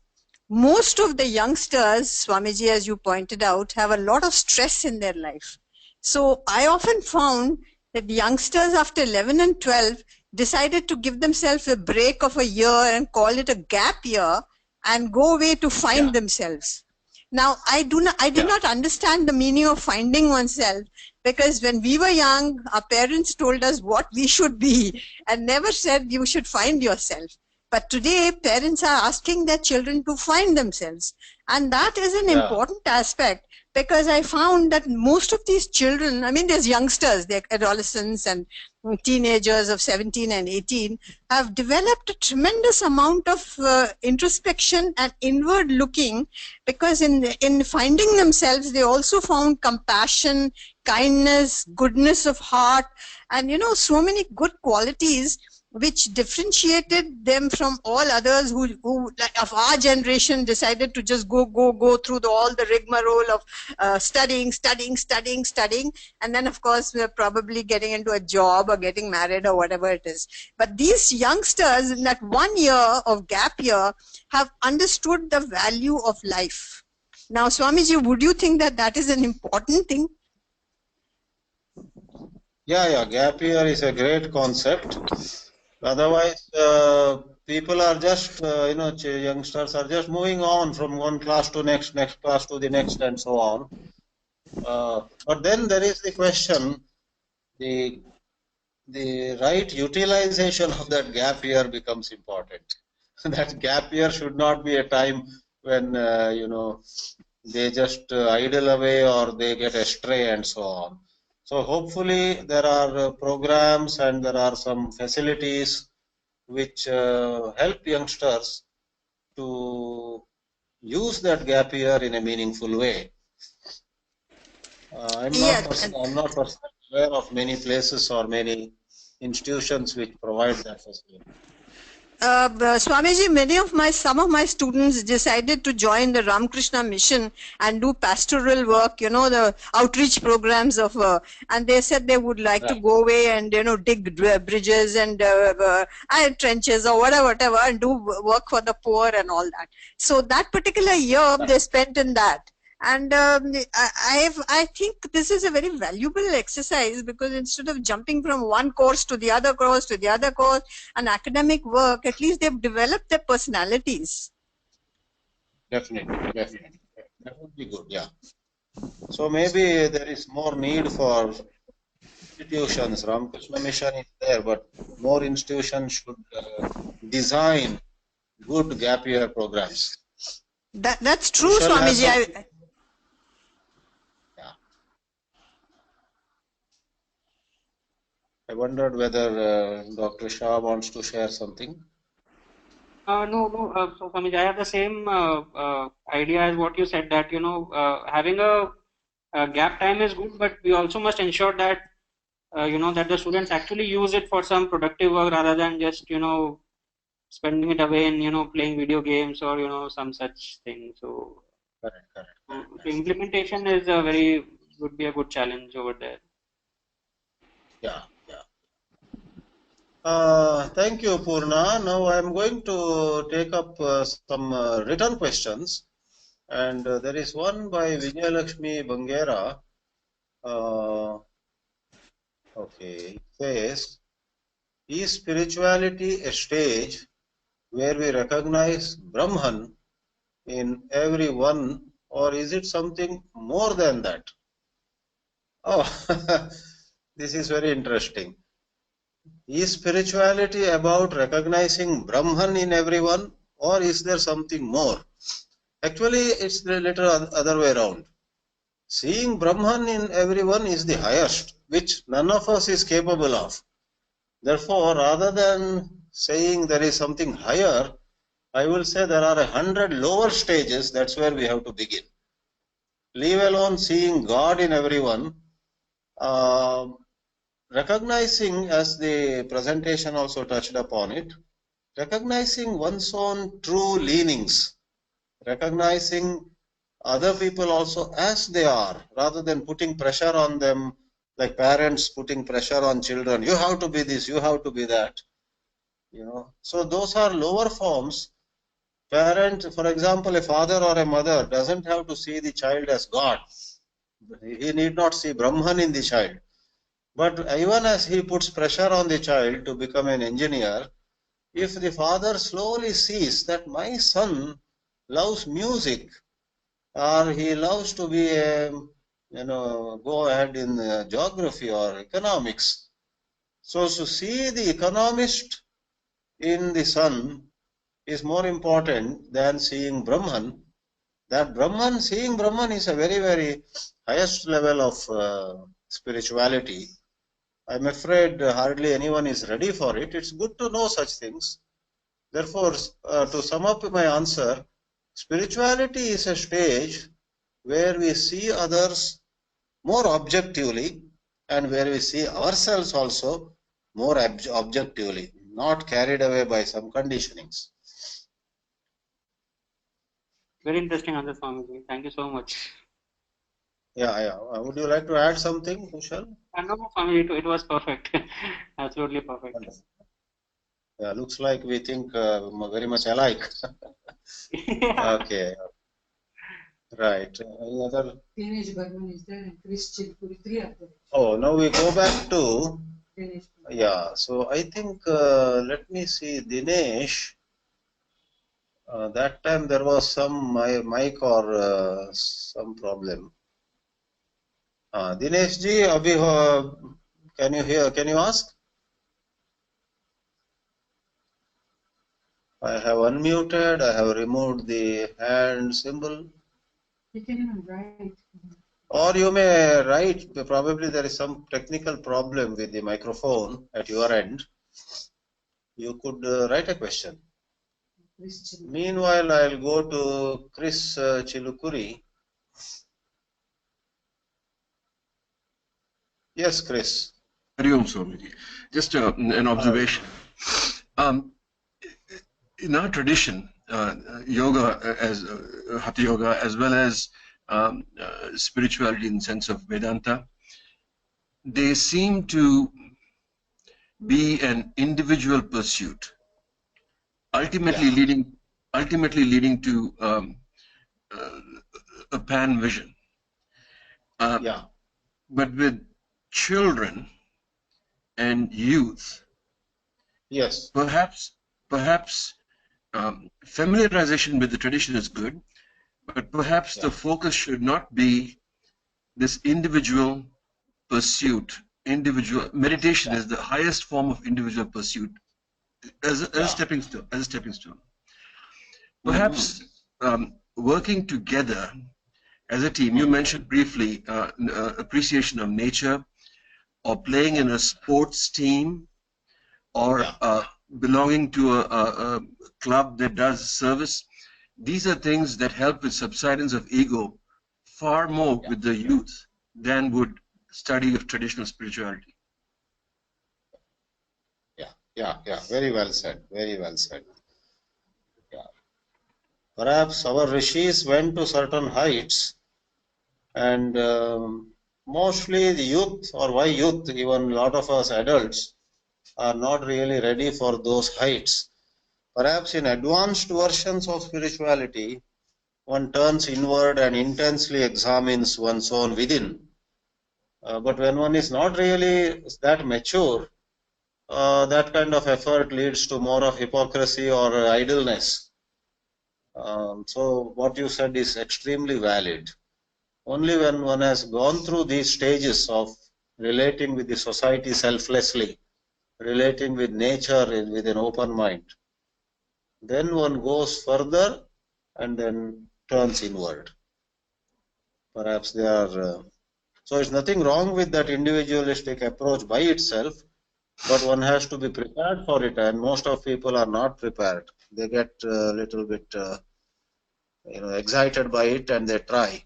Most of the youngsters, Swamiji, as you pointed out, have a lot of stress in their life. So I often found that youngsters after 11 and 12 decided to give themselves a break of a year and call it a gap year and go away to find themselves. Now, I did not understand the meaning of finding oneself, because when we were young, our parents told us what we should be and never said you should find yourself. But today, parents are asking their children to find themselves. And that is an important aspect, because I found that most of these children, I mean, there's youngsters, they're adolescents and teenagers of 17 and 18, have developed a tremendous amount of introspection and inward looking, because in finding themselves, they also found compassion, kindness, goodness of heart, and, so many good qualities which differentiated them from all others who like, of our generation, decided to just go through all the rigmarole of studying, and then of course we're probably getting into a job or getting married or whatever it is. But these youngsters in that 1 year of gap year have understood the value of life. Now, Swamiji, would you think that that is an important thing? Yeah, gap year is a great concept. Otherwise, people are just, youngsters are just moving on from one class to next class to the next, and so on. But then there is the question, the right utilization of that gap year becomes important. That gap year should not be a time when, they just idle away or they get astray and so on. So hopefully there are programs and there are some facilities which help youngsters to use that gap year in a meaningful way. I'm not personally aware of many places or many institutions which provide that facility. Swamiji, some of my students decided to join the Ramakrishna mission and do pastoral work, the outreach programs of, and they said they would like to go away and, dig bridges and iron trenches or whatever, and do work for the poor and all that. So that particular year they spent in that. And I think this is a very valuable exercise, because instead of jumping from one course to the other course to the other course and academic work, at least they've developed their personalities. Definitely. That would be good, yeah. So maybe there is more need for institutions. Ramakrishna Mission is there, but more institutions should design good gap year programs. That's true, Swamiji. I wondered whether Dr. Shah wants to share something. No. So, Swamiji, I have the same idea as what you said, that having a gap time is good, but we also must ensure that that the students actually use it for some productive work rather than just spending it away in playing video games or some such thing. So, Correct. the implementation is would be a good challenge over there. Yeah. Thank you, Purna. Now I am going to take up some written questions, and there is one by Vijayalakshmi Bangera. Okay, it says, is spirituality a stage where we recognize Brahman in everyone, or is it something more than that? Oh, this is very interesting. Is spirituality about recognizing Brahman in everyone, or is there something more? Actually, it's the little other way around. Seeing Brahman in everyone is the highest, which none of us is capable of. Therefore, rather than saying there is something higher, I will say there are 100 lower stages. That's where we have to begin. Leave alone seeing God in everyone. Recognizing, as the presentation also touched upon it, recognizing one's own true leanings, recognizing other people also as they are, rather than putting pressure on them, like parents putting pressure on children. You have to be this, you have to be that. So those are lower forms. Parent, for example, a father or a mother doesn't have to see the child as God. He need not see Brahman in the child. But even as he puts pressure on the child to become an engineer, if the father slowly sees that my son loves music, or he loves to be go ahead in geography or economics, so to see the economist in the son is more important than seeing Brahman. That seeing Brahman is a very, very highest level of spirituality. I'm afraid hardly anyone is ready for it. It's good to know such things. Therefore, to sum up my answer, spirituality is a stage where we see others more objectively and where we see ourselves also more objectively, not carried away by some conditionings. Very interesting answer, Swamiji. Thank you so much. Yeah. Would you like to add something, Kushal? No, Swamiji, it was perfect. Absolutely perfect. Wonderful. Yeah, looks like we think very much alike. Yeah. Okay. Right. Any other? Teenage Burman is there and Chris Chilpuri, 3 are there. Oh, now we go back to, yeah, so I think, let me see, Dinesh, that time there was some mic or some problem. Dinesh ji, can you hear, can you ask? I have unmuted, I have removed the hand symbol. You can even write. Or you may write, probably there is some technical problem with the microphone at your end. You could write a question. Meanwhile, I'll go to Chris Chilukuri. Yes, Chris. Hari Om, Swamiji. Just an observation. in our tradition, yoga as Hatha Yoga, as well as spirituality in the sense of Vedanta, they seem to be an individual pursuit, ultimately leading to a pan vision. But with children and youth, perhaps familiarization with the tradition is good, but perhaps the focus should not be this individual pursuit. Meditation is the highest form of individual pursuit as a stepping stone. Perhaps working together as a team. You mentioned briefly appreciation of nature, or playing in a sports team, or belonging to a club that does service. These are things that help with subsidence of ego far more with the youth than would study of traditional spirituality. Very well said. Very well said. Perhaps our rishis went to certain heights, and mostly the youth, or why youth, even a lot of us adults, are not really ready for those heights. Perhaps in advanced versions of spirituality, one turns inward and intensely examines one's own within. But when one is not really that mature, that kind of effort leads to more of hypocrisy or idleness. So what you said is extremely valid. Only when one has gone through these stages of relating with the society selflessly, relating with nature with an open mind, then one goes further and then turns inward. Perhaps they are... so it's nothing wrong with that individualistic approach by itself, but one has to be prepared for it, and most of people are not prepared. They get a little bit excited by it, and they try.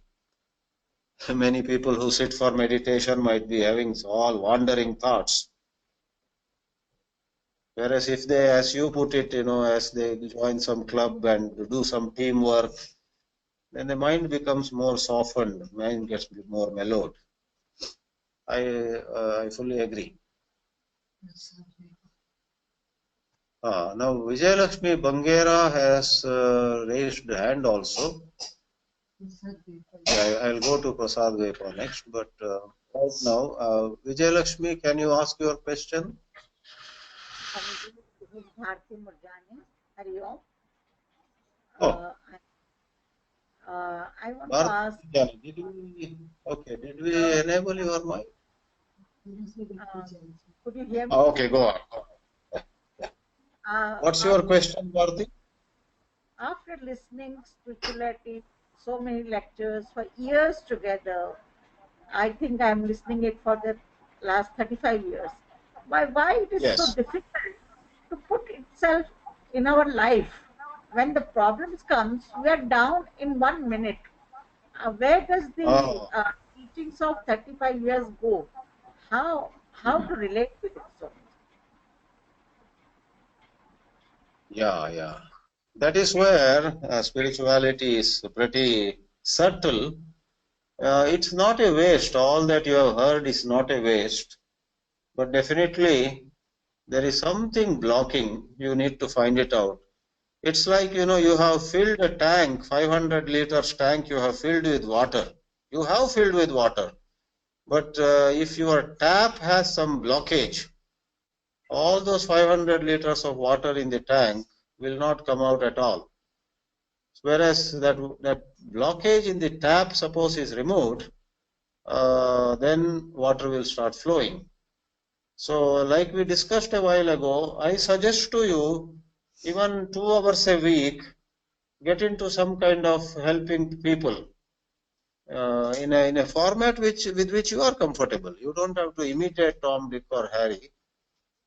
Many people who sit for meditation might be having all wandering thoughts. Whereas if they, as you put it, as they join some club and do some teamwork, then the mind becomes more softened, mind gets more mellowed. I fully agree. Now Vijayalakshmi Bangera has raised hand also. I'll go to Prasad Vepa next, but right now, Vijayalakshmi, can you ask your question? I want to ask. Did we enable your mic? Could you hear me? Okay, go on. What's your question, Bharti? After listening spirituality, so many lectures for years together, I think I'm listening it for the last 35 years. Why it is so difficult to put itself in our life? When the problems comes, we are down in 1 minute. Where does the teachings of 35 years go? How to relate with it? So? Yeah. That is where spirituality is pretty subtle. It's not a waste. All that you have heard is not a waste. But definitely, there is something blocking. You need to find it out. It's like, you have filled a tank, 500 liters tank, you have filled with water. You have filled with water. But if your tap has some blockage, all those 500 liters of water in the tank will not come out at all. Whereas that blockage in the tap, suppose, is removed, then water will start flowing. So like we discussed a while ago, I suggest to you, even 2 hours a week, get into some kind of helping people in a format with which you are comfortable. You don't have to imitate Tom, Dick or Harry,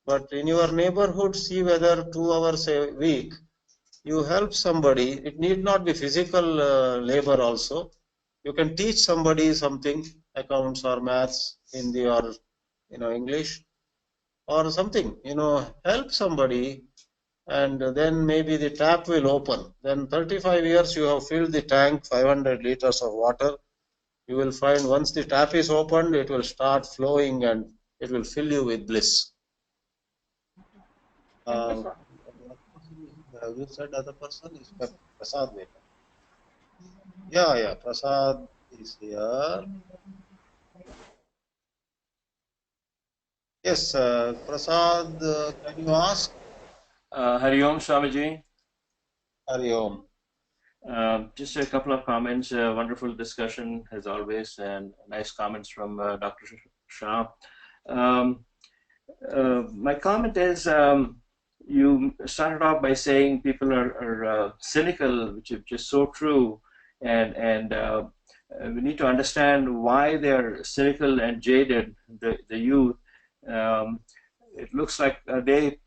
but in your neighborhood, see whether 2 hours a week you help somebody. It need not be physical labor also. You can teach somebody something, accounts or maths, Hindi or English or something. Help somebody and then maybe the tap will open. Then 35 years you have filled the tank, 500 liters of water. You will find once the tap is opened, it will start flowing and it will fill you with bliss. Thank you, sir. You said other person is Prasad. Yeah, Prasad is here. Yes, Prasad, can you ask? Hari Om, Swamiji. Hari Om. Just a couple of comments. Wonderful discussion as always, and nice comments from Dr. Shah. My comment is, you started off by saying people are cynical, which is just so true, and we need to understand why they're cynical and jaded. The youth. It looks like they,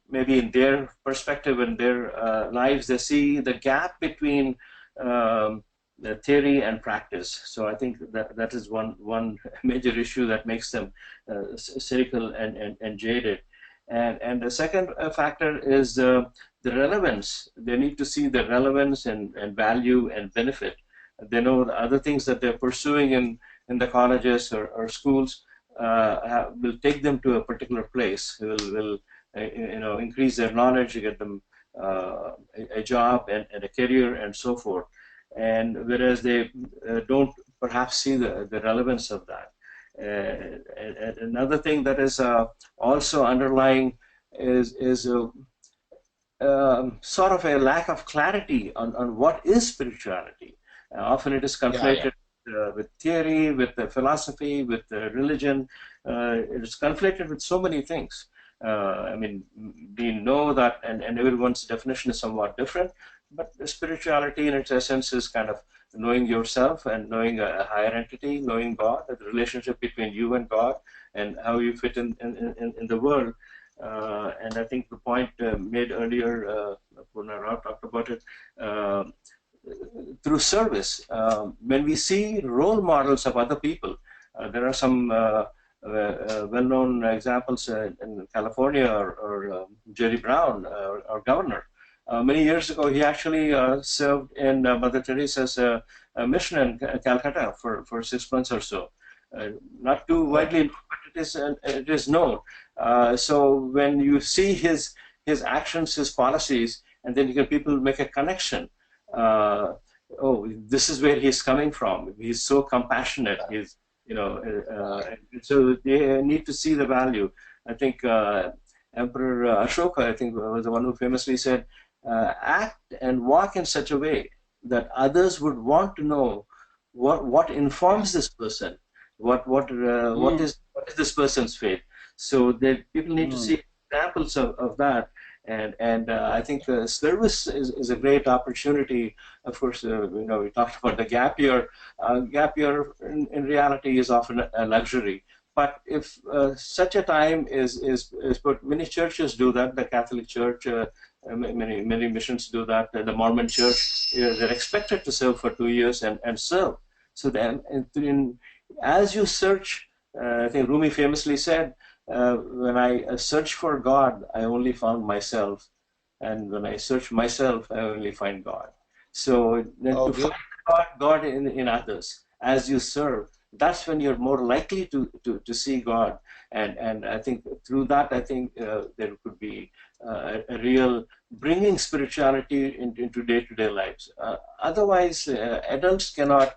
maybe in their perspective and their lives, they see the gap between the theory and practice. So I think that is one major issue that makes them cynical and jaded. And the second factor is the relevance. They need to see the relevance and value and benefit. They know the other things that they're pursuing in the colleges or schools will take them to a particular place, will increase their knowledge, get them a job and a career and so forth. And whereas they don't perhaps see the relevance of that. And another thing that is also underlying is sort of a lack of clarity on what is spirituality. Often it is conflated with theory, with the philosophy, with the religion. It is conflated with so many things. I mean, we know that, and everyone's definition is somewhat different, but spirituality in its essence is kind of knowing yourself and knowing a higher entity, knowing God, the relationship between you and God, and how you fit in the world. And I think the point made earlier, Purna Rao talked about it, through service. When we see role models of other people, there are some well-known examples in California, or Jerry Brown, our governor. Many years ago, he actually served in Mother Teresa's mission in Calcutta for 6 months or so. Not too widely known, but it is known. So when you see his actions, his policies, and then people make a connection. Oh, this is where he's coming from. He's so compassionate. He's, so they need to see the value. I think Emperor Ashoka, I think, was the one who famously said, act and walk in such a way that others would want to know what informs this person, what is this person's faith. So that people need to see examples of that. And I think service is a great opportunity. Of course, we talked about the gap year. Gap year in reality is often a luxury. But if such a time is put, many churches do that. The Catholic Church, many missions do that. The Mormon Church, they're expected to serve for 2 years and serve. So then, as you search, I think Rumi famously said, when I search for God, I only found myself, and when I search myself, I only find God. So then to find God in others as you serve, that's when you're more likely to see God, and I think through that, I think there could be a real bringing spirituality into day-to-day lives. Otherwise, adults cannot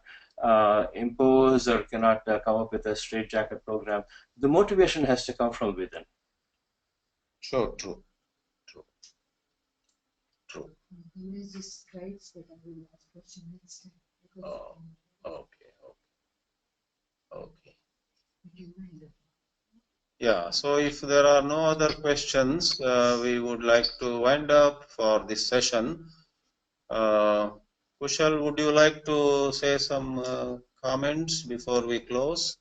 impose or cannot come up with a straitjacket program. The motivation has to come from within. True. He just writes that I will ask question next time. Okay. Yeah, so if there are no other questions, we would like to wind up for this session. Kushal, would you like to say some comments before we close?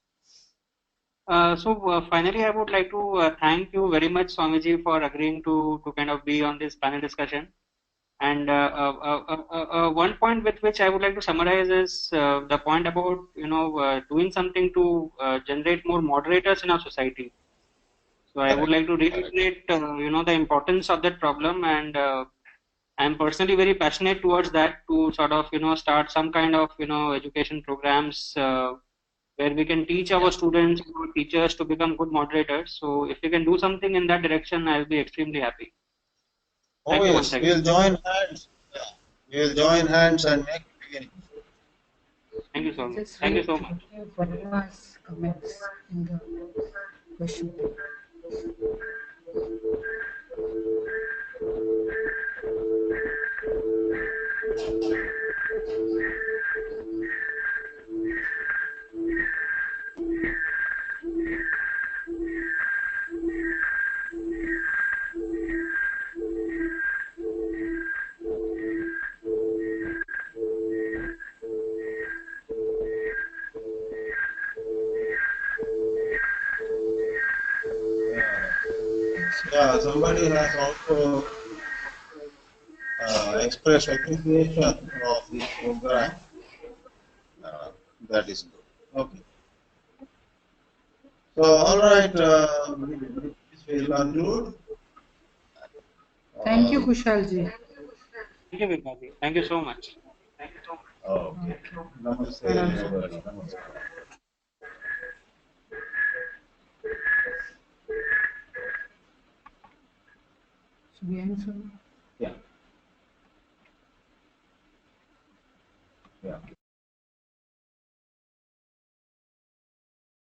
So finally, I would like to thank you very much, Swamiji, for agreeing to kind of be on this panel discussion. And one point with which I would like to summarize is the point about doing something to generate more moderators in our society. So I would like to reiterate, the importance of that problem, and I'm personally very passionate towards that to sort of, start some kind of, education programs where we can teach our students, our teachers to become good moderators. So if we can do something in that direction, I'll be extremely happy. Oh yes, we'll join hands. Yeah. We'll join hands and make beginning. Thank you so much. Just Thank you read so much. Varma's comments in the question paper. Yeah, somebody has also expressed appreciation of this program. That is good. Okay. So, all right, this will conclude. Thank you, Kushalji. Thank you, Vikaji. Thank you so much. Okay. Namaste, everybody. Namaste. Should we end soon? Yeah. Yeah.